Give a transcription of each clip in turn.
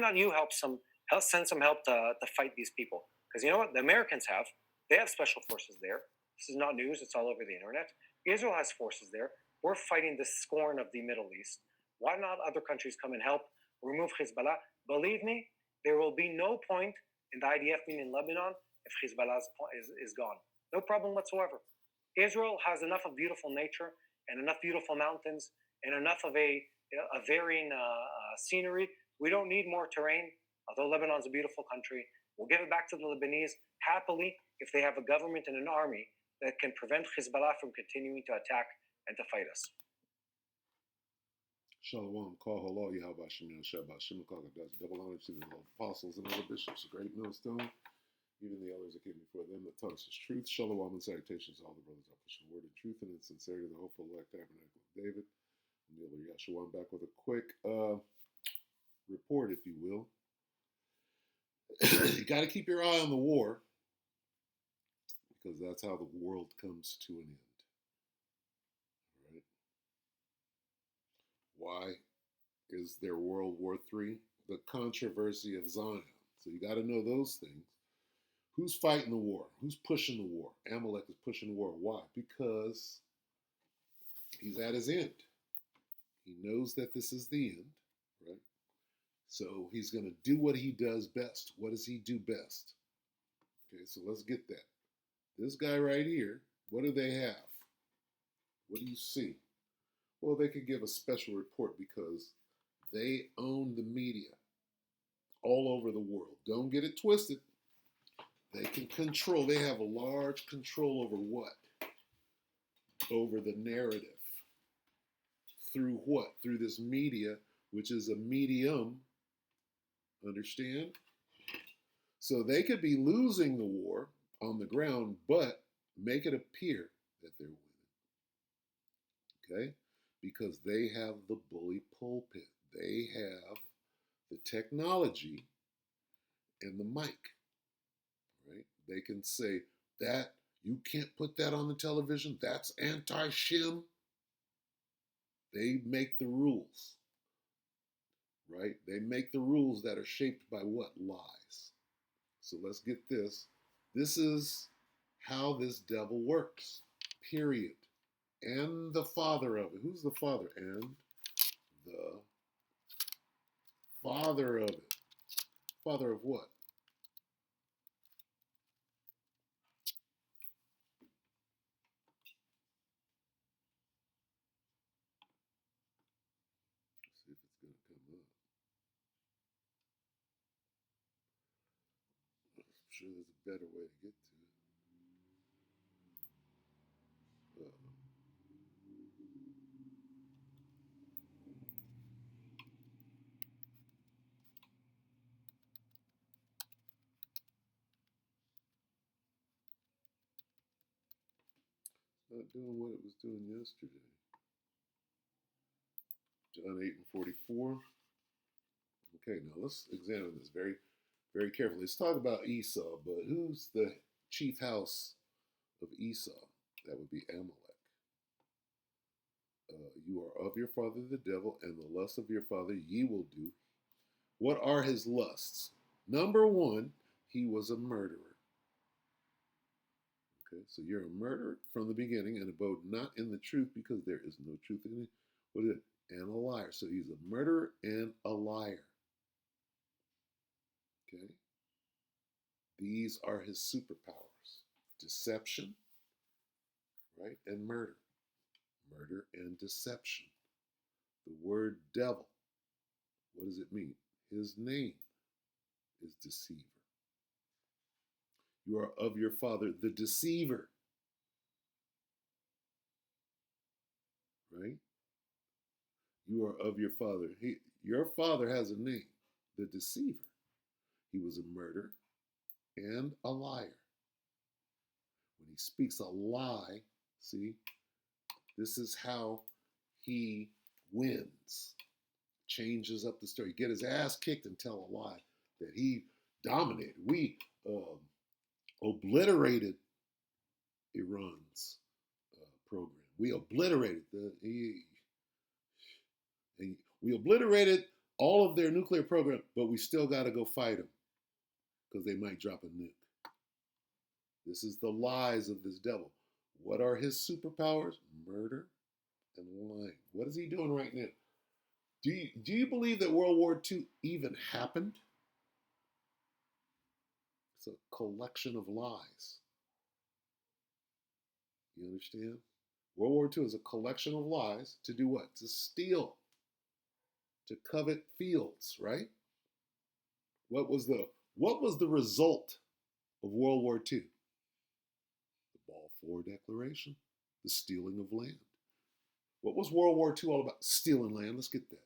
not you send some help to fight these people? Because you know what? The Americans they have special forces there. This is not news, it's all over the internet. Israel has forces there. We're fighting the scorn of the Middle East. Why not other countries come and help remove Hezbollah? Believe me, there will be no point in the IDF being in Lebanon if Hezbollah is gone. No problem whatsoever. Israel has enough of beautiful nature and enough beautiful mountains and enough of a varying scenery. We don't need more terrain, although Lebanon's a beautiful country. We'll give it back to the Lebanese happily if they have a government and an army that can prevent Hezbollah from continuing to attack and to fight us. Shalom, call hello, Yahweh Shem, Shabbat Shem, double honor to the apostles and other bishops, a great millstone, even the elders that came before them that taught us his truth. Shalom and salutations to all the brothers of the word and truth and in sincerity, the hopeful elect tabernacle of David. And Yeshua, I'm back with a quick report, if you will. You got to keep your eye on the war because that's how the world comes to an end. Right? Why is there World War III? The controversy of Zion. So you got to know those things. Who's fighting the war? Who's pushing the war? Amalek is pushing the war. Why? Because he's at his end. He knows that this is the end, right? So he's going to do what he does best. What does he do best? Okay, so let's get that. This guy right here, what do they have? What do you see? Well, they could give a special report because they own the media all over the world. Don't get it twisted. They can control, they have a large control over what? Over the narrative. Through what? Through this media, which is a medium. Understand? So they could be losing the war on the ground, but make it appear that they're winning. Okay? Because they have the bully pulpit. They have the technology and the mic. Right? They can say that you can't put that on the television. That's anti-Shem. They make the rules. Right? They make the rules that are shaped by what? Lies. So let's get this. This is how this devil works. Period. And the father of it. Who's the father? And the father of it. Father of what? Let's see if it's going to come up. I'm sure there's a better way to get to it. It's not doing what it was doing yesterday. John 8 and 44. Okay, now let's examine this very, very carefully. Let's talk about Esau, but who's the chief house of Esau? That would be Amalek. You are of your father the devil, and the lust of your father ye will do. What are his lusts? Number one, he was a murderer. Okay, so you're a murderer from the beginning and abode not in the truth because there is no truth in it. What is it? And a liar. So he's a murderer and a liar. Okay? These are his superpowers. Deception, right? And murder. Murder and deception. The word devil, what does it mean? His name is deceiver. You are of your father, the deceiver. Right? You are of your father. Your father has a name, the deceiver. He was a murderer and a liar. When he speaks a lie, see, this is how he wins. Changes up the story. Get his ass kicked and tell a lie that he dominated. We obliterated Iran's program. We obliterated we obliterated all of their nuclear program, but we still got to go fight them because they might drop a nuke. This is the lies of this devil. What are his superpowers? Murder and lying. What is he doing right now? Do you believe that World War II even happened? It's a collection of lies. You understand? World War II is a collection of lies to do what? To steal, to covet fields, right? What was the result of World War II? The Balfour Declaration, the stealing of land. What was World War II all about? Stealing land. Let's get that.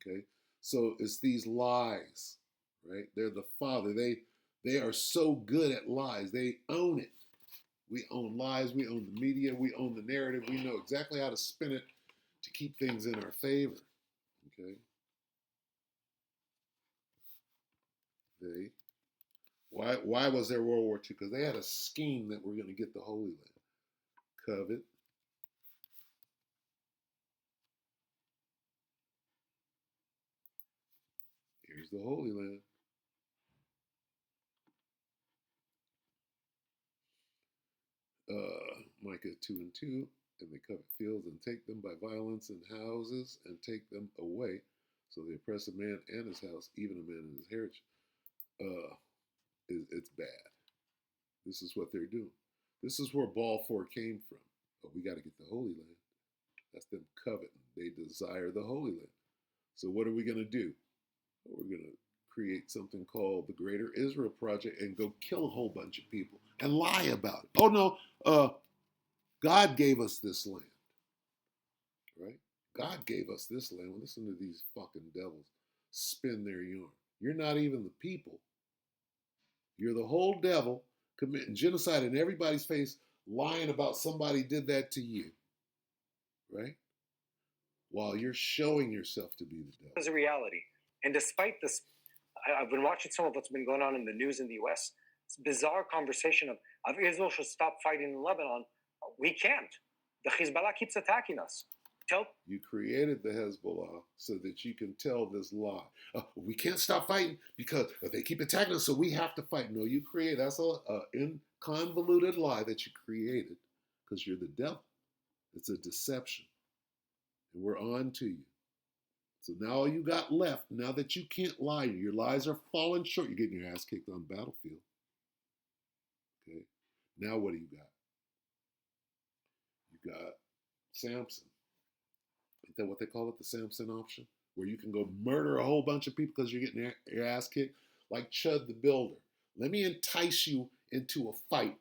Okay? So it's these lies, right? They're the father. They are so good at lies. They own it. We own lies. We own the media. We own the narrative. We know exactly how to spin it to keep things in our favor. Okay? Why was there World War II? Because they had a scheme that we're going to get the Holy Land. Covet. Here's the Holy Land. Micah 2:2, and they covet fields and take them by violence, and houses and take them away. So they oppress a man and his house, even a man and his heritage. It's bad. This is what they're doing. This is where Balfour came from. But we got to get the Holy Land. That's them coveting. They desire the Holy Land. So what are we going to do? We're going to create something called the Greater Israel Project and go kill a whole bunch of people and lie about it. Oh no, God gave us this land, right? God gave us this land. Well, listen to these fucking devils spin their yarn. You're not even the people. You're the whole devil committing genocide in everybody's face, lying about somebody did that to you, right? While you're showing yourself to be the devil. It's a reality. And despite this, I've been watching some of what's been going on in the news in the US. It's a bizarre conversation of Israel should stop fighting in Lebanon. We can't. The Hezbollah keeps attacking us. You created the Hezbollah so that you can tell this lie. We can't stop fighting because they keep attacking us, so we have to fight. No, you create. That's a convoluted lie that you created because you're the devil. It's a deception. And we're on to you. So now all you got left, now that you can't lie, your lies are falling short. You're getting your ass kicked on the battlefield. Okay. Now what do you got? You got Samson. Isn't that what they call it? The Samson option? Where you can go murder a whole bunch of people because you're getting your ass kicked? Like Chud the Builder. Let me entice you into a fight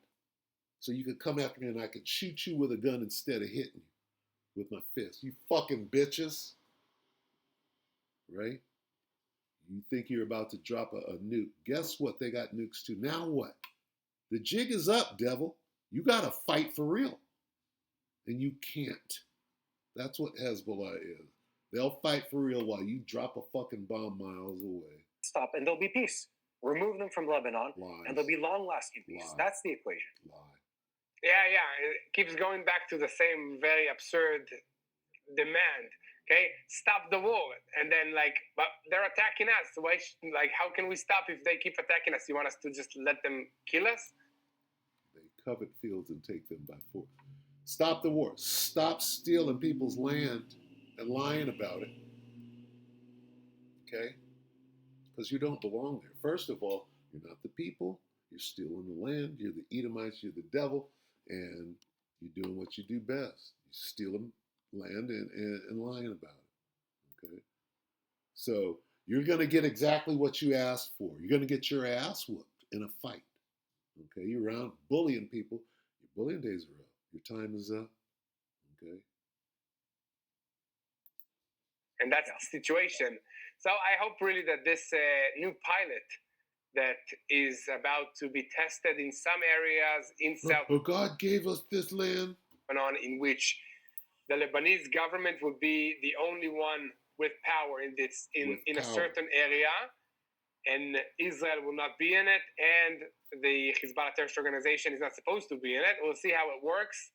so you can come after me and I can shoot you with a gun instead of hitting you with my fist. You fucking bitches. Right? You think you're about to drop a nuke. Guess what? They got nukes too. Now what? The jig is up, devil. You got to fight for real. And you can't. That's what Hezbollah is. They'll fight for real while you drop a fucking bomb miles away. Stop, and there'll be peace. Remove them from Lebanon, Lies. and there'll be long-lasting peace. Lies. That's the equation. Lie. Yeah. It keeps going back to the same very absurd demand. Okay, stop the war, and then but they're attacking us. Why? How can we stop if they keep attacking us? You want us to just let them kill us? They covet fields and take them by force. Stop the war. Stop stealing people's land and lying about it. Okay? Because you don't belong there. First of all, you're not the people. You're stealing the land. You're the Edomites. You're the devil. And you're doing what you do best. You steal land and lying about it. Okay? So you're going to get exactly what you asked for. You're going to get your ass whooped in a fight. Okay? You're around bullying people. Your bullying days are up. Your time is up. Okay? And that's the situation. So I hope really that this new pilot that is about to be tested in some areas in South But God gave us this land. Lebanon, in which the Lebanese government will be the only one with power in a certain area, and Israel will not be in it, and the Hezbollah terrorist organization is not supposed to be in it. We'll see how it works,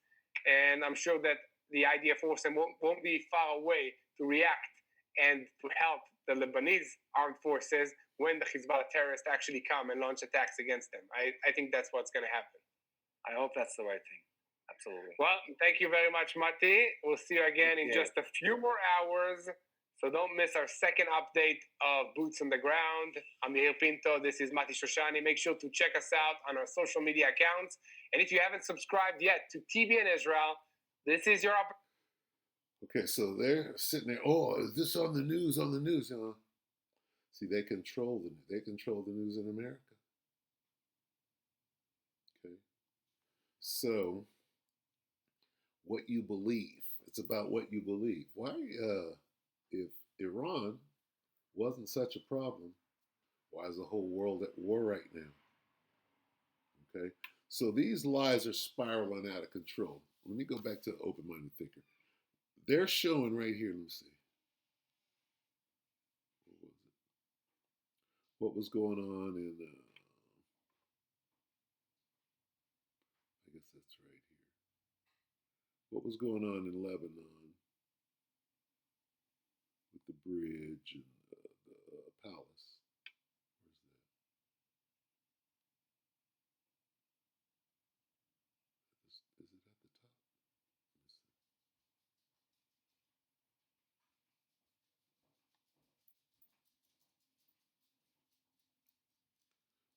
and I'm sure that the IDF force won't be far away to react and to help the Lebanese armed forces when the Hezbollah terrorists actually come and launch attacks against them. I think that's what's going to happen. I hope that's the right thing. Absolutely. Well, thank you very much, Mati. We'll see you again in just a few more hours. So don't miss our second update of Boots on the Ground. I'm Yair Pinto. This is Mati Shoshani. Make sure to check us out on our social media accounts. And if you haven't subscribed yet to TBN Israel, this is your opportunity. Okay, so they're sitting there. Oh, is this on the news? On the news? See, they control the news in America. Okay, so what you believe. It's about what you believe. Why? If Iran wasn't such a problem, why is the whole world at war right now? Okay, so these lies are spiraling out of control. Let me go back to the open-minded thinker. They're showing right here. Let me see. What was going on in? I guess that's right here. What was going on in Lebanon with the bridge and the palace? Where's that? Is it at the top? Let me see.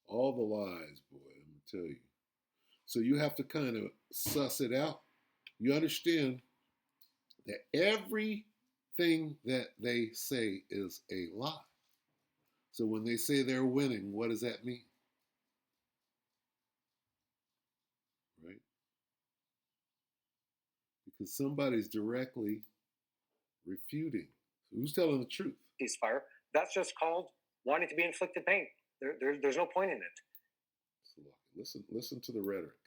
All the lies, boy, I'm going to tell you. So you have to kind of suss it out. You understand that everything that they say is a lie. So when they say they're winning, what does that mean? Right? Because somebody's directly refuting. So who's telling the truth? Ceasefire. That's just called wanting to be inflicted pain. There's no point in it. So listen to the rhetoric.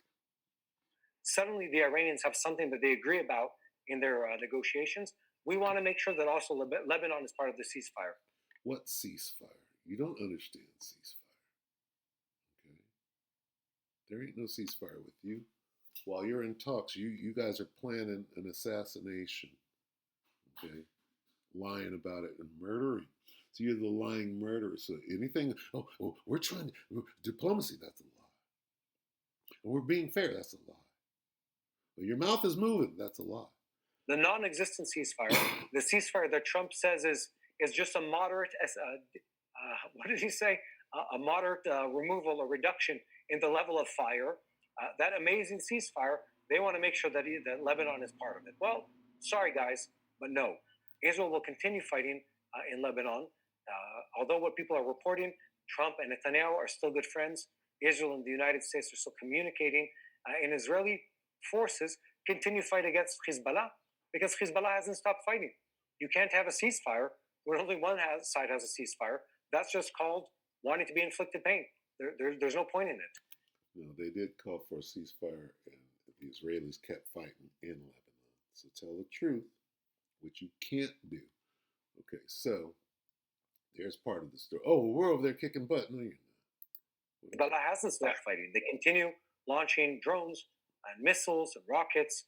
Suddenly, the Iranians have something that they agree about in their negotiations. We want to make sure that also Lebanon is part of the ceasefire. What ceasefire? You don't understand ceasefire. Okay? There ain't no ceasefire with you. While you're in talks, you guys are planning an assassination. Okay? Lying about it and murdering. So you're the lying murderer. So anything, we're trying diplomacy, that's a lie. And we're being fair, that's a lie. Well, your mouth is moving, that's a lie. The non-existent ceasefire, the ceasefire that Trump says is just a moderate, what did he say? A moderate removal or reduction in the level of fire. That amazing ceasefire, they want to make sure that Lebanon is part of it. Well, sorry guys, but no. Israel will continue fighting in Lebanon. Although what people are reporting, Trump and Netanyahu are still good friends. Israel and the United States are still communicating. And Israeli forces continue to fight against Hezbollah because Hezbollah hasn't stopped fighting. You can't have a ceasefire when only one side has a ceasefire. That's just called wanting to be inflicted pain. There's no point in it. No, they did call for a ceasefire, and the Israelis kept fighting in Lebanon. So tell the truth, which you can't do. Okay, so there's part of the story. Oh, we're over there kicking butt. No, you're not. Hezbollah hasn't stopped fighting. They continue launching drones and missiles and rockets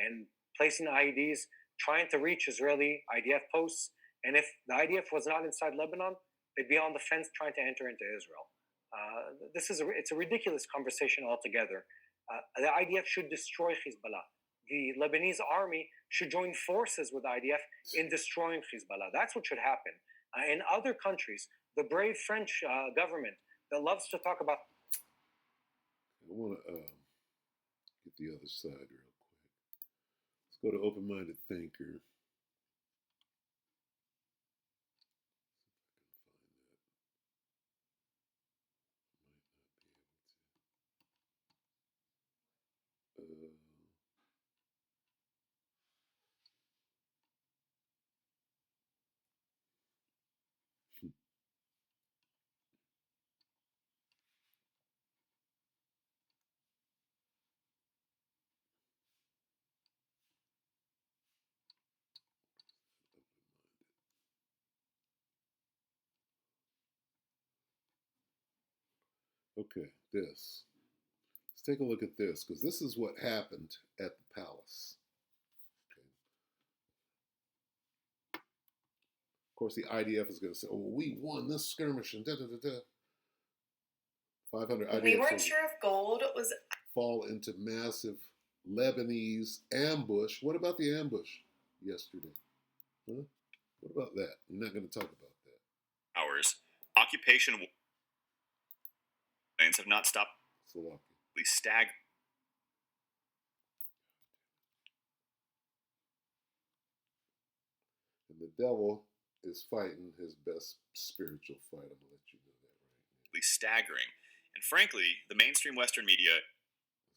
and placing IEDs, trying to reach Israeli IDF posts. And if the IDF was not inside Lebanon, they'd be on the fence trying to enter into Israel. It's a ridiculous conversation altogether. The IDF should destroy Hezbollah. The Lebanese army should join forces with the IDF in destroying Hezbollah. That's what should happen. In other countries, the brave French government that loves to talk about. I want to get the other side real quick. Let's go to open-minded thinker. Okay, this. Let's take a look at this, because this is what happened at the palace. Okay. course, the IDF is going to say, "Oh, we won this skirmish," and da da da da. 500 IDF we weren't sure if gold was fall into massive Lebanese ambush. What about the ambush yesterday? Huh? What about that? We're not going to talk about that. Hours. Occupation planes have not stopped. Stag. And the devil is fighting his best spiritual fight. I'm going to let you know that right now. Staggering. And frankly, the mainstream Western media.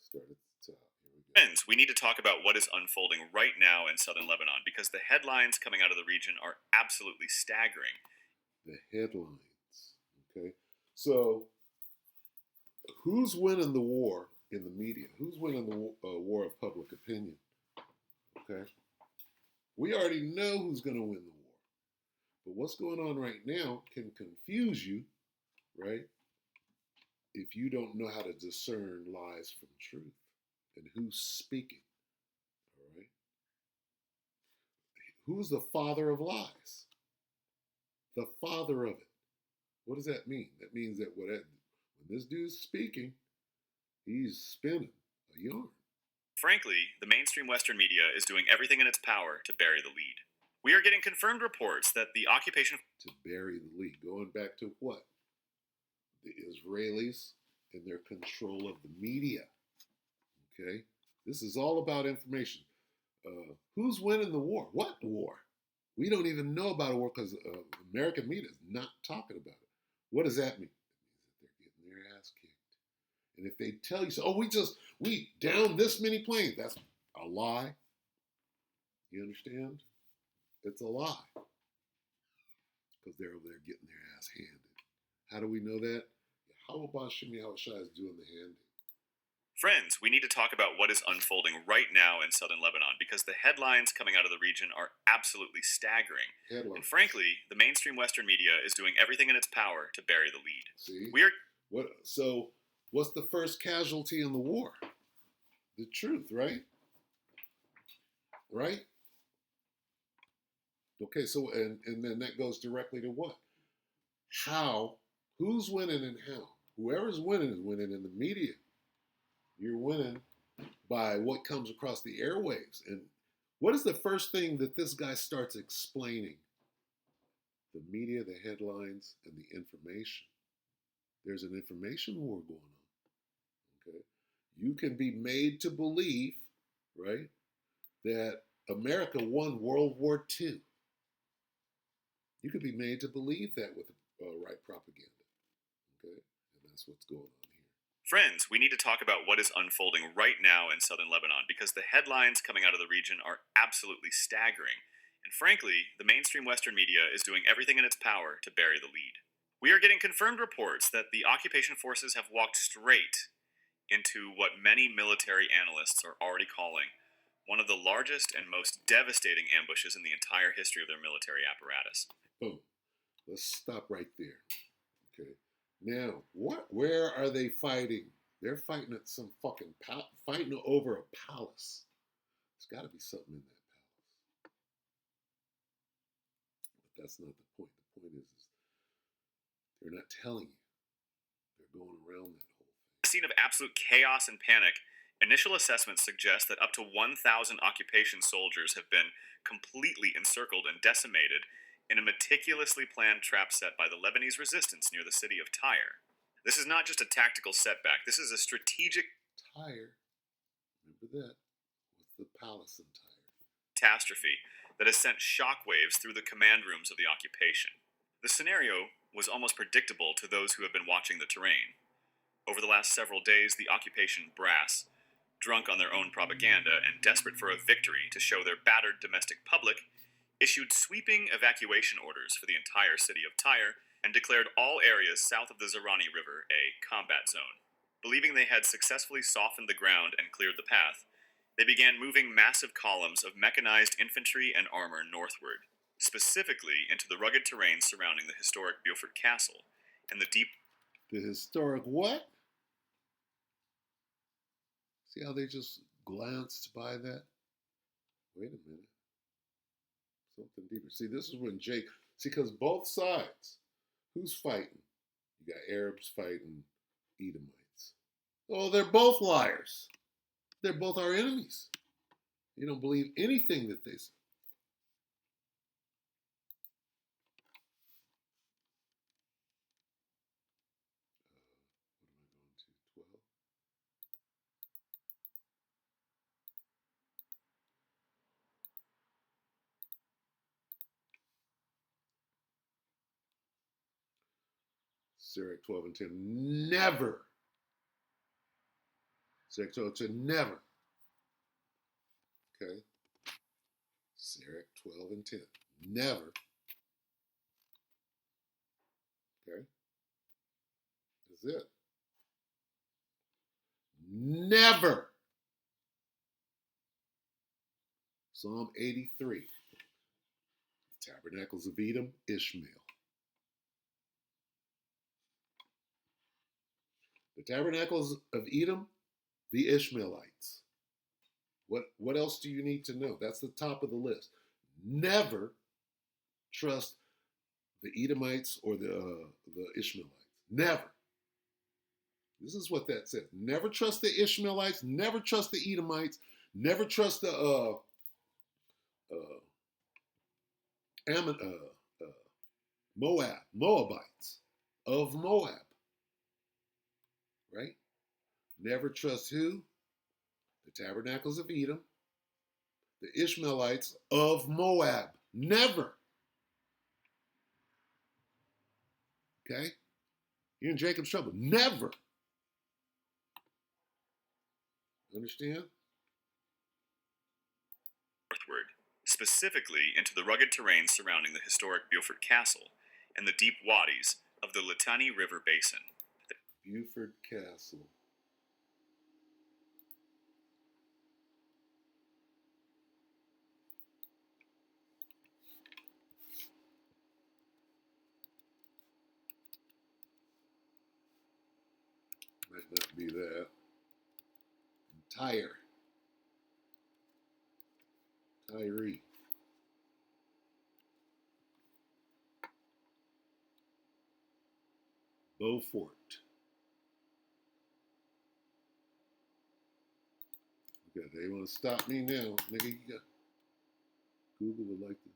Start at the top. Here we go. Friends, we need to talk about what is unfolding right now in southern Lebanon because the headlines coming out of the region are absolutely staggering. The headlines. Okay. So, who's winning the war in the media? Who's winning the war of public opinion? Okay. We already know who's going to win the war. But what's going on right now can confuse you, right? If you don't know how to discern lies from truth and who's speaking, all right? Who's the father of lies? The father of it. What does that mean? That means that when this dude's speaking, he's spinning a yarn. Frankly, the mainstream Western media is doing everything in its power to bury the lead. We are getting confirmed reports that the occupation... To bury the lead. Going back to what? The Israelis and their control of the media. Okay? This is all about information. Who's winning the war? What war? We don't even know about a war because American media is not talking about it. What does that mean? It means that they're getting their ass kicked. And if they tell you, so, oh, we downed this many planes, that's a lie. You understand? It's a lie. Because they're over there getting their ass handed. How do we know that? How about Shimi Hawashai is doing the handing? Friends, we need to talk about what is unfolding right now in southern Lebanon because the headlines coming out of the region are absolutely staggering. Headlines. And frankly, the mainstream Western media is doing everything in its power to bury the lead. See? So what's the first casualty in the war? The truth, right? Right? Okay, so and then that goes directly to what? How? Who's winning and how? Whoever's winning is winning in the media. You're winning by what comes across the airwaves. And what is the first thing that this guy starts explaining? The media, the headlines, and the information. There's an information war going on. Okay? You can be made to believe, right, that America won World War II. You could be made to believe that with right propaganda. Okay? And that's what's going on here. Friends, we need to talk about what is unfolding right now in southern Lebanon because the headlines coming out of the region are absolutely staggering. And frankly, the mainstream Western media is doing everything in its power to bury the lead. We are getting confirmed reports that the occupation forces have walked straight into what many military analysts are already calling one of the largest and most devastating ambushes in the entire history of their military apparatus. Boom. Let's stop right there. Okay. Now, where are they fighting? They're fighting at some fucking fighting over a palace. There's got to be something in that palace. But that's not the point. The point is they're not telling you. They're going around that whole thing. A scene of absolute chaos and panic. Initial assessments suggest that up to 1,000 occupation soldiers have been completely encircled and decimated in a meticulously planned trap set by the Lebanese resistance near the city of Tyre. This is not just a tactical setback, this is a strategic Tyre, remember that, was the palace in Tyre. Catastrophe that has sent shockwaves through the command rooms of the occupation. The scenario was almost predictable to those who have been watching the terrain. Over the last several days, the occupation brass, drunk on their own propaganda and desperate for a victory to show their battered domestic public, issued sweeping evacuation orders for the entire city of Tyre and declared all areas south of the Zerani River a combat zone. Believing they had successfully softened the ground and cleared the path, they began moving massive columns of mechanized infantry and armor northward, specifically into the rugged terrain surrounding the historic Beaufort Castle and the deep... The historic what? See how they just glanced by that? Wait a minute. Something deeper. See, this is when Jake See, because both sides, who's fighting? You got Arabs fighting Edomites. Oh, they're both liars. They're both our enemies. You don't believe anything that they say. What am I going to? 12? Sirach 12 and 10. Never. Sirach 12 and 10. Never. Okay. Sirach 12 and 10. Never. Okay. That's it. Never. Psalm 83. Tabernacles of Edom, Ishmael. The tabernacles of Edom, the Ishmaelites. What else do you need to know? That's the top of the list. Never trust the Edomites or the Ishmaelites. Never. This is what that says. Never trust the Ishmaelites. Never trust the Edomites. Never trust the Moabites of Moab. Right? Never trust who? The tabernacles of Edom, the Ishmaelites of Moab. Never. Okay? You're in Jacob's trouble. Never. Understand? Northward, specifically into the rugged terrain surrounding the historic Beaufort Castle and the deep wadis of the Litani River Basin. Beaufort Castle. Might not be that. Tyree. Beaufort. Okay, they want to stop me now. Nigga, you got Google would like to.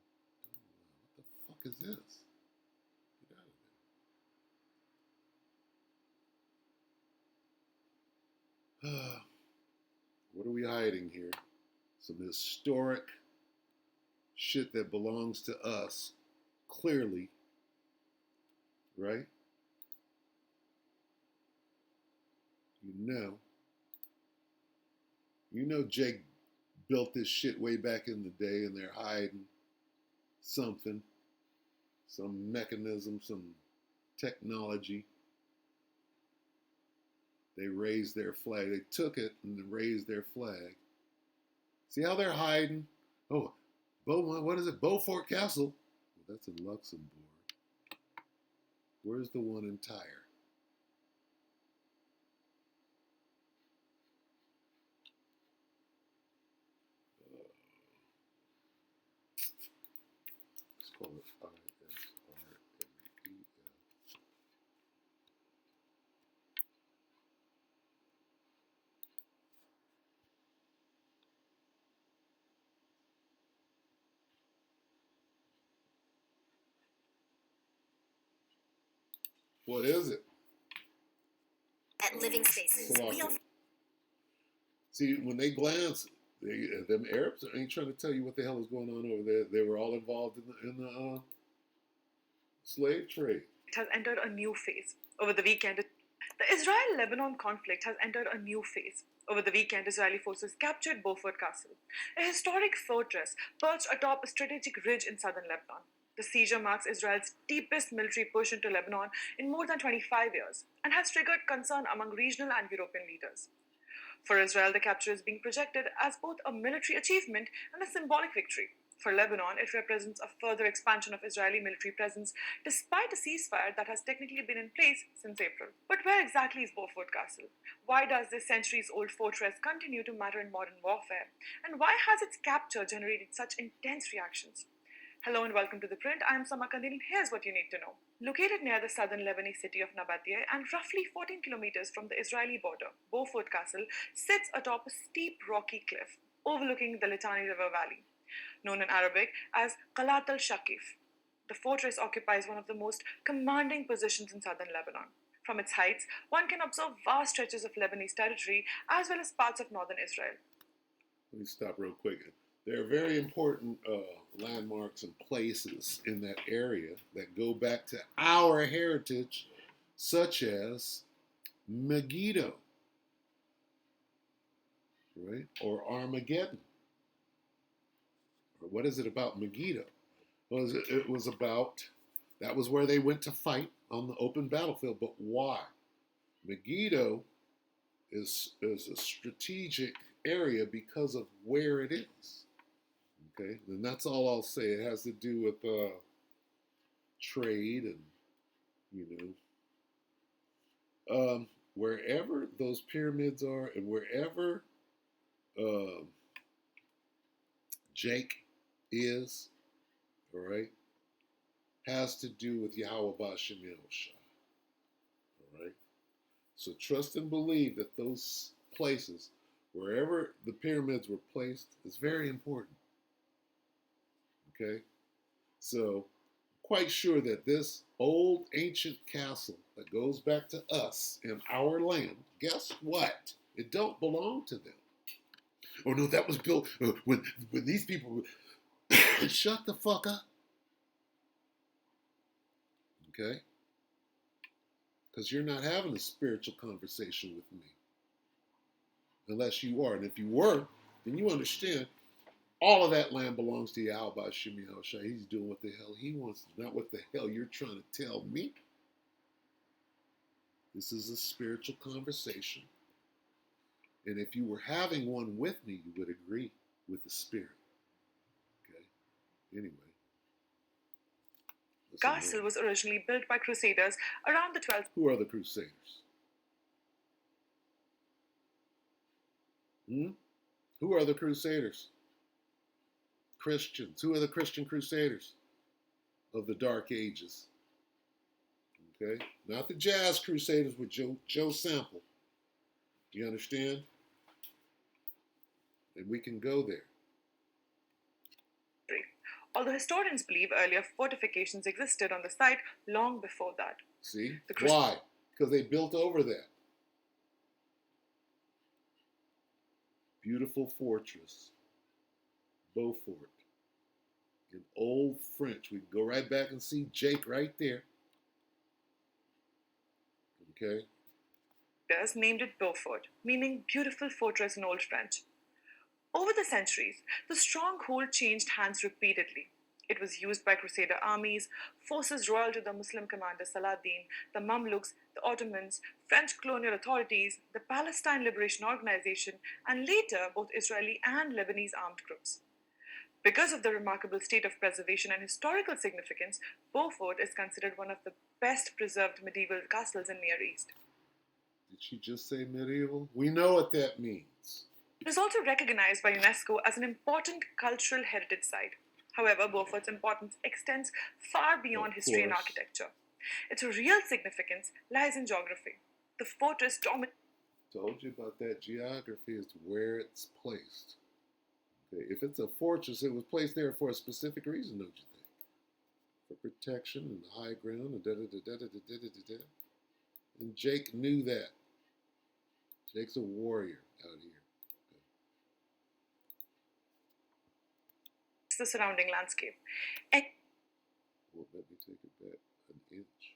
What the fuck is this? Get out of there. What are we hiding here? Some historic shit that belongs to us, clearly, right? You know Jake built this shit way back in the day and they're hiding something, some mechanism, some technology. They raised their flag. They took it and raised their flag. See how they're hiding? Oh, what is it? Beaufort Castle. Well, that's in Luxembourg. Where's the one in Tyre? Let's call it ISRAEL. What is it? At Living Spaces, we offer. See, when they glance, them Arabs ain't trying to tell you what the hell is going on over there. They were all involved in the slave trade. It has entered a new phase. Over the weekend, the Israel-Lebanon conflict has entered a new phase. Over the weekend, Israeli forces captured Beaufort Castle, a historic fortress perched atop a strategic ridge in southern Lebanon. The seizure marks Israel's deepest military push into Lebanon in more than 25 years and has triggered concern among regional and European leaders. For Israel, the capture is being projected as both a military achievement and a symbolic victory. For Lebanon, it represents a further expansion of Israeli military presence despite a ceasefire that has technically been in place since April. But where exactly is Beaufort Castle? Why does this centuries-old fortress continue to matter in modern warfare? And why has its capture generated such intense reactions? Hello and welcome to The Print. I'm Sama Kandil and here's what you need to know. Located near the southern Lebanese city of Nabatea and roughly 14 kilometers from the Israeli border, Beaufort Castle sits atop a steep rocky cliff overlooking the Litani River Valley, known in Arabic as Qalat al-Shakif. The fortress occupies one of the most commanding positions in southern Lebanon. From its heights, one can observe vast stretches of Lebanese territory as well as parts of northern Israel. Let me stop real quick. There are very important landmarks and places in that area that go back to our heritage, such as Megiddo, right? Or Armageddon. Or what is it about Megiddo? Well, it was about, that was where they went to fight on the open battlefield. But why? Megiddo is a strategic area because of where it is. Okay, and that's all I'll say. It has to do with trade and, wherever those pyramids are and wherever Jake is, all right, has to do with Yahweh Bashem Yahushua. All right, so trust and believe that those places, wherever the pyramids were placed, is very important. Okay, so quite sure that this old ancient castle that goes back to us in our land, guess what? It don't belong to them. Oh no, that was built when these people shut the fuck up. Okay? Because you're not having a spiritual conversation with me. Unless you are. And if you were, then you understand all of that land belongs to Yahweh Shem Yahushua. He's doing what the hell he wants, not what the hell you're trying to tell me. This is a spiritual conversation. And if you were having one with me, you would agree with the Spirit. Okay? Anyway. Castle was originally built by Crusaders around the 12th. Who are the Crusaders? Who are the Crusaders? Christians. Who are the Christian Crusaders of the Dark Ages? Okay? Not the Jazz Crusaders with Joe Sample. Do you understand? And we can go there. Although historians believe earlier fortifications existed on the site long before that. See? Why? Because they built over that. Beautiful fortress. Beaufort. In Old French. We can go right back and see Jake right there. Okay? Named it Beaufort, meaning beautiful fortress in Old French. Over the centuries, the stronghold changed hands repeatedly. It was used by Crusader armies, forces royal to the Muslim commander Saladin, the Mamluks, the Ottomans, French colonial authorities, the Palestine Liberation Organization, and later both Israeli and Lebanese armed groups. Because of the remarkable state of preservation and historical significance, Beaufort is considered one of the best preserved medieval castles in Near East. Did she just say medieval? We know what that means. It is also recognized by UNESCO as an important cultural heritage site. However, Beaufort's importance extends far beyond history and architecture. Its real significance lies in geography. The fortress dominates. Told you about that. Geography is where it's placed. Okay. If it's a fortress, it was placed there for a specific reason, don't you think? For protection and high ground and da-da-da-da-da-da-da-da-da. And Jake knew that. Jake's a warrior out here. The surrounding landscape. Well, let me take it back an inch.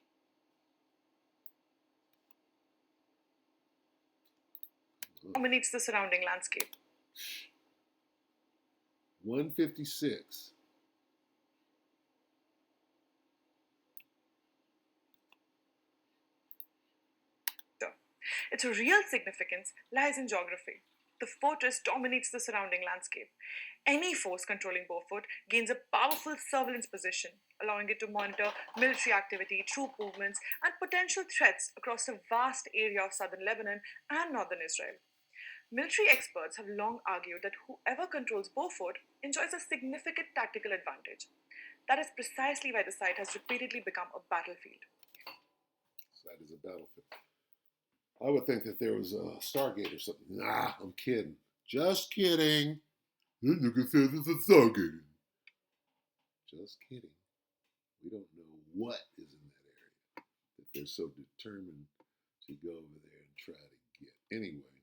Dominates the surrounding landscape. 156. Its real significance lies in geography. The fortress dominates the surrounding landscape. Any force controlling Beaufort gains a powerful surveillance position, allowing it to monitor military activity, troop movements, and potential threats across a vast area of southern Lebanon and northern Israel. Military experts have long argued that whoever controls Beaufort enjoys a significant tactical advantage. That is precisely why the site has repeatedly become a battlefield. That is a battlefield. I would think that there was a Stargate or something. Nah, I'm kidding. Just kidding. This nigga says it's a Stargate. Just kidding. We don't know what is in that area that they're so determined to go over there and try to get. Anyway,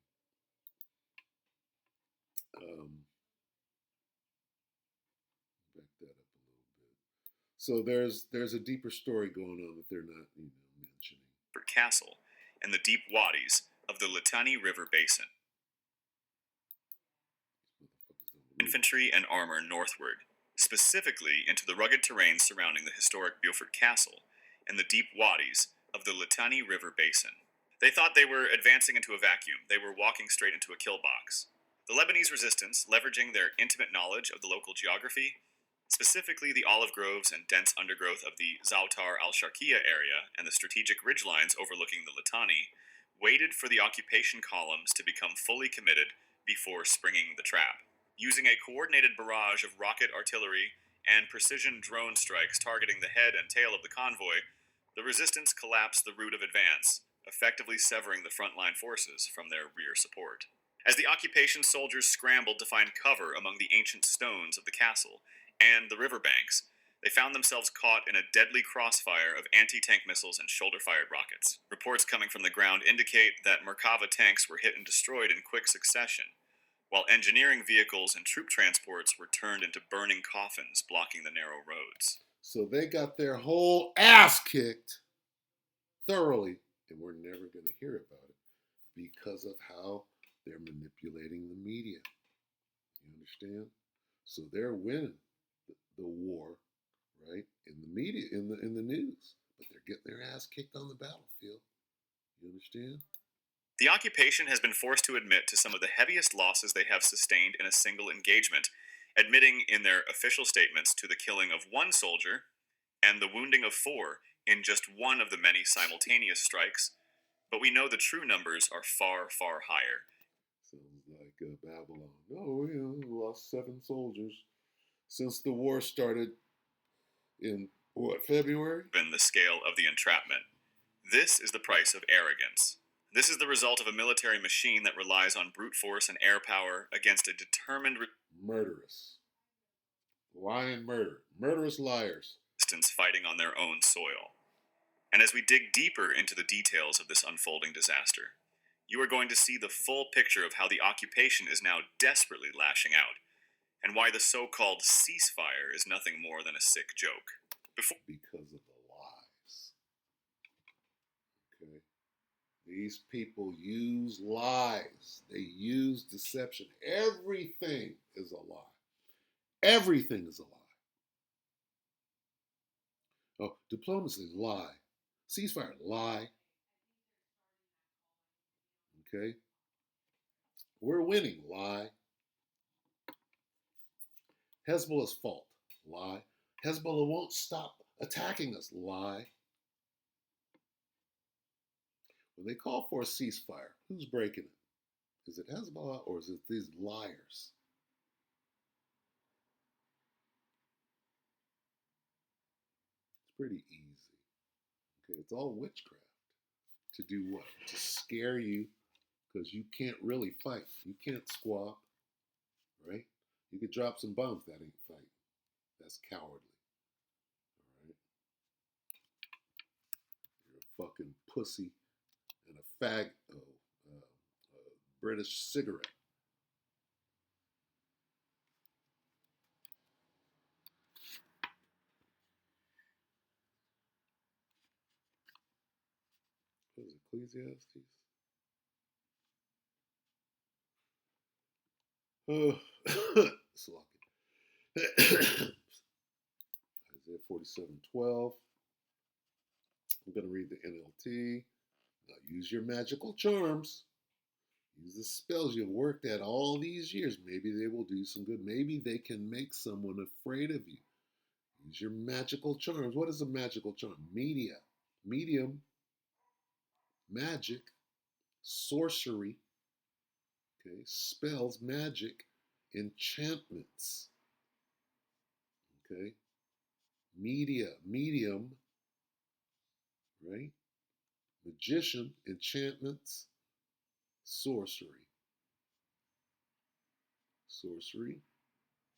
back that up a little bit. So there's a deeper story going on that they're not mentioning. Castle and the deep wadis of the Litani River Basin. Infantry and armor northward, specifically into the rugged terrain surrounding the historic Beaufort Castle and the deep wadis of the Litani River Basin. They thought they were advancing into a vacuum. They were walking straight into a kill box. The Lebanese resistance, leveraging their intimate knowledge of the local geography, specifically the olive groves and dense undergrowth of the Zoutar al-Sharqiya area and the strategic ridgelines overlooking the Litani, waited for the occupation columns to become fully committed before springing the trap. Using a coordinated barrage of rocket artillery and precision drone strikes targeting the head and tail of the convoy, the resistance collapsed the route of advance, effectively severing the frontline forces from their rear support. As the occupation soldiers scrambled to find cover among the ancient stones of the castle and the riverbanks, they found themselves caught in a deadly crossfire of anti-tank missiles and shoulder-fired rockets. Reports coming from the ground indicate that Merkava tanks were hit and destroyed in quick succession, while engineering vehicles and troop transports were turned into burning coffins blocking the narrow roads. So they got their whole ass kicked thoroughly, and we're never going to hear about it because of how they're manipulating the media. You understand? So they're winning the war, right? In the media, in the news, but they're getting their ass kicked on the battlefield. You understand? The occupation has been forced to admit to some of the heaviest losses they have sustained in a single engagement, admitting in their official statements to the killing of one soldier and the wounding of 4 in just one of the many simultaneous strikes, but we know the true numbers are far, far higher. Sounds like Babylon. Oh, we lost 7 soldiers since the war started in, February? Given the scale of the entrapment. This is the price of arrogance. This is the result of a military machine that relies on brute force and air power against a determined murderous. Lying murder. Murderous liars. Resistance fighting on their own soil. And as we dig deeper into the details of this unfolding disaster, you are going to see the full picture of how the occupation is now desperately lashing out, and why the so-called ceasefire is nothing more than a sick joke. Because of the lies. Okay? These people use lies. They use deception. Everything is a lie. Everything is a lie. Oh, diplomacy, lie. Ceasefire, lie. Okay? We're winning, lie. Hezbollah's fault, lie. Hezbollah won't stop attacking us, lie. When they call for a ceasefire, who's breaking it? Is it Hezbollah or is it these liars? It's pretty easy. Okay, it's all witchcraft. To do what? To scare you because you can't really fight. You can't squab, right? You could drop some bombs. That ain't fighting. That's cowardly. All right? You're a fucking pussy and a fag. British cigarette. What is Ecclesiastes? Oh, Isaiah 47:12. I'm going to read the NLT. Now use your magical charms. Use the spells you've worked at all these years. Maybe they will do some good. Maybe they can make someone afraid of you. Use your magical charms. What is a magical charm? Medium, magic, sorcery, okay, spells, magic, enchantments, okay. medium, right? Magician, enchantments, sorcery,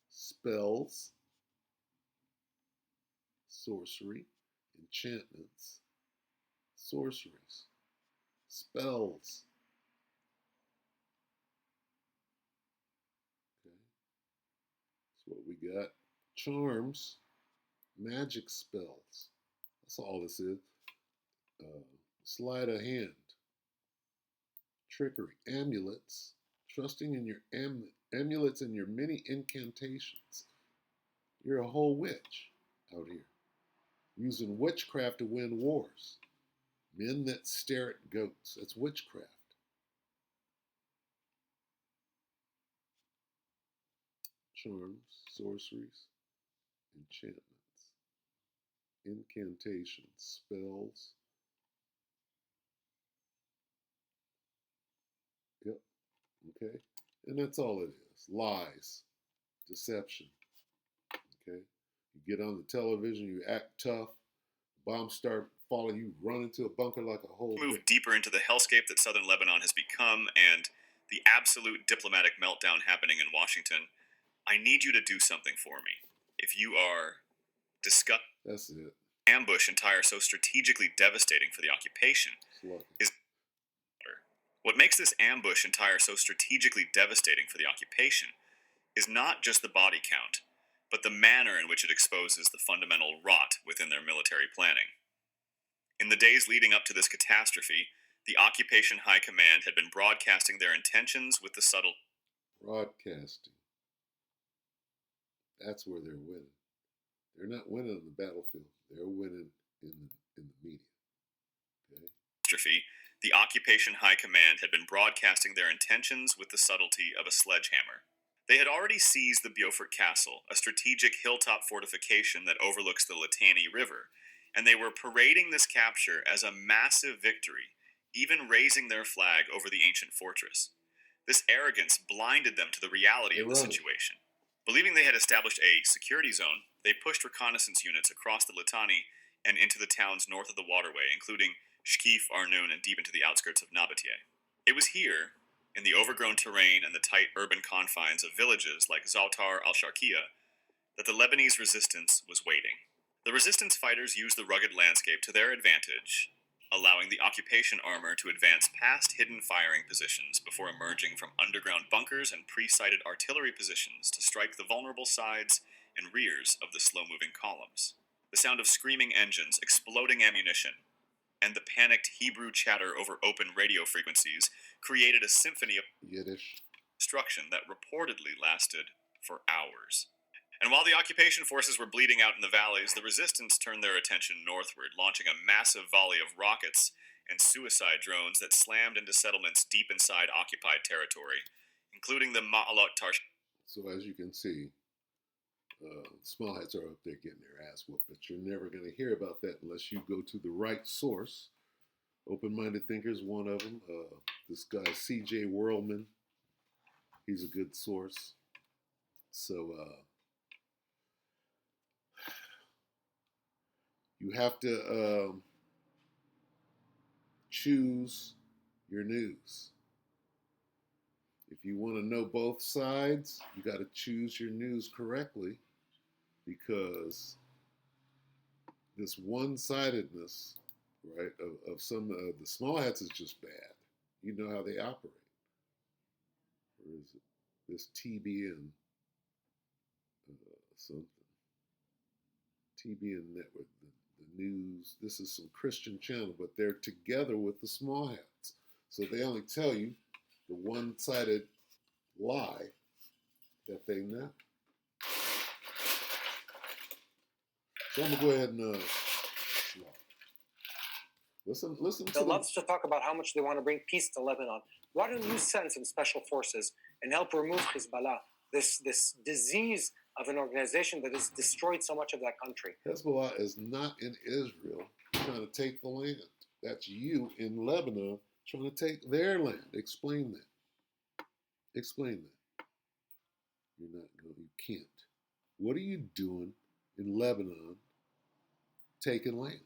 spells, sorcery, enchantments, sorceries, spells. Okay, that's what we got. Charms, magic spells. That's all this is. Sleight of hand, trickery, amulets, trusting in your amulets and your many incantations. You're a whole witch out here, using witchcraft to win wars. Men that stare at goats, that's witchcraft. Charms, sorceries, enchantments, incantations, spells. Yep, okay. And that's all it is. Lies, deception. Okay. You get on the television, you act tough, bombs start falling, you run into a bunker like a whole. Move deeper into the hellscape that southern Lebanon has become and the absolute diplomatic meltdown happening in Washington, I need you to do something for me. If you are that's it. Ambush and tire so strategically devastating for the occupation is what makes this ambush and tire so strategically devastating for the occupation is not just the body count, but the manner in which it exposes the fundamental rot within their military planning. In the days leading up to this catastrophe, the Occupation High Command had been broadcasting their intentions with the subtle broadcasting. That's where they're winning. They're not winning on the battlefield. They're winning in the media. Okay? Catastrophe, the Occupation High Command had been broadcasting their intentions with the subtlety of a sledgehammer. They had already seized the Beaufort Castle, a strategic hilltop fortification that overlooks the Litani River, and they were parading this capture as a massive victory, even raising their flag over the ancient fortress. This arrogance blinded them to the reality of the situation. Believing they had established a security zone, they pushed reconnaissance units across the Litani and into the towns north of the waterway, including Shkif, Arnoun, and deep into the outskirts of Nabatea. It was here, in the overgrown terrain and the tight urban confines of villages like Zautar al-Sharqiya, that the Lebanese resistance was waiting. The resistance fighters used the rugged landscape to their advantage, allowing the occupation armor to advance past hidden firing positions before emerging from underground bunkers and pre-sighted artillery positions to strike the vulnerable sides and rears of the slow-moving columns. The sound of screaming engines, exploding ammunition, and the panicked Hebrew chatter over open radio frequencies created a symphony of Yiddish destruction that reportedly lasted for hours. And while the occupation forces were bleeding out in the valleys, the resistance turned their attention northward, launching a massive volley of rockets and suicide drones that slammed into settlements deep inside occupied territory, including the Ma'alot Tarsh. So as you can see, small hats are up there getting their ass whooped, but you're never going to hear about that unless you go to the right source. Open-minded Thinkers, one of them. This guy, C.J. Whirlman, he's a good source. So you have to choose your news. If you want to know both sides, you got to choose your news correctly, because this one-sidedness, right, of some of the small hats is just bad. You know how they operate. Or is it this TBN something? TBN Network, the news. This is some Christian channel, but they're together with the small hats. So they only tell you the one-sided lie that they know. So I'm gonna go ahead and listen. They loves to talk about how much they want to bring peace to Lebanon. Why don't you send some special forces and help remove Hezbollah, this disease of an organization that has destroyed so much of that country? Hezbollah is not in Israel trying to take the land. That's you in Lebanon trying to take their land. Explain that. Explain that. You're not going. You can't. What are you doing in Lebanon taken land.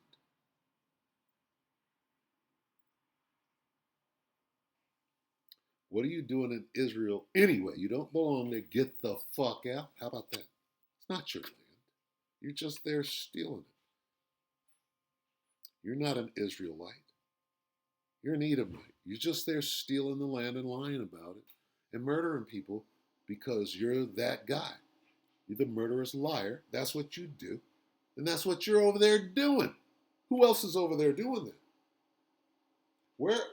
What are you doing in Israel anyway? You don't belong there. Get the fuck out. How about that? It's not your land. You're just there stealing it. You're not an Israelite. You're an Edomite. You're just there stealing the land and lying about it and murdering people because you're that guy. You're the murderous liar. That's what you do. And that's what you're over there doing. Who else is over there doing that?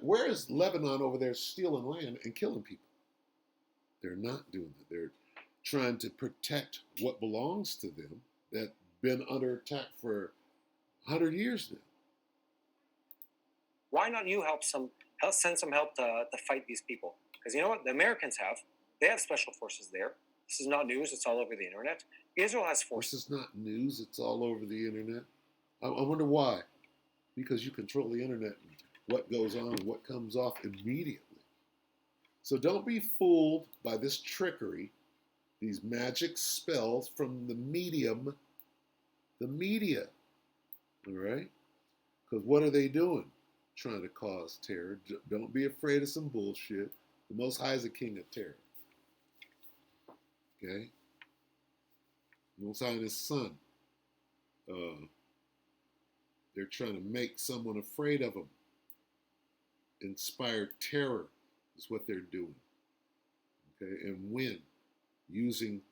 Where is Lebanon over there stealing land and killing people? They're not doing that. They're trying to protect what belongs to them that's been under attack for 100 years now. Why not you send some help to fight these people? Because you know what? The Americans they have special forces there. This is not news. It's all over the internet. Israel has forces. This is not news. It's all over the internet. I wonder why. Because you control the internet and what goes on and what comes off immediately. So don't be fooled by this trickery, these magic spells from the medium, the media. All right? Because what are they doing? Trying to cause terror. Don't be afraid of some bullshit. The Most High is a king of terror. Okay? The Most High and his son. They're trying to make someone afraid of them. Inspire terror is what they're doing. Okay? And when? Using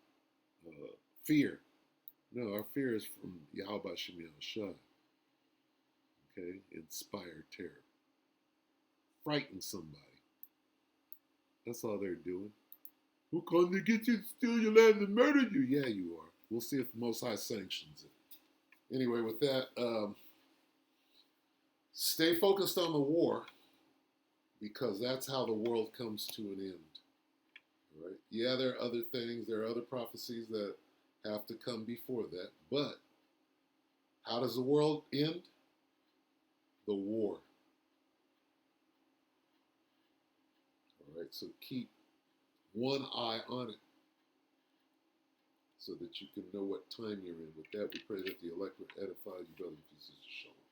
fear. No, our fear is from Yahweh Shem Yahushua. Okay? Inspire terror. Frighten somebody. That's all they're doing. We're going to get you to steal your land and murder you. Yeah, you are. We'll see if the Most High sanctions it. Anyway, with that, stay focused on the war because that's how the world comes to an end. All right? Yeah, there are other things. There are other prophecies that have to come before that. But how does the world end? The war. All right, so keep one eye on it so that you can know what time you're in. With that, we pray that the elect will edify you, brothers and sisters. Shalom.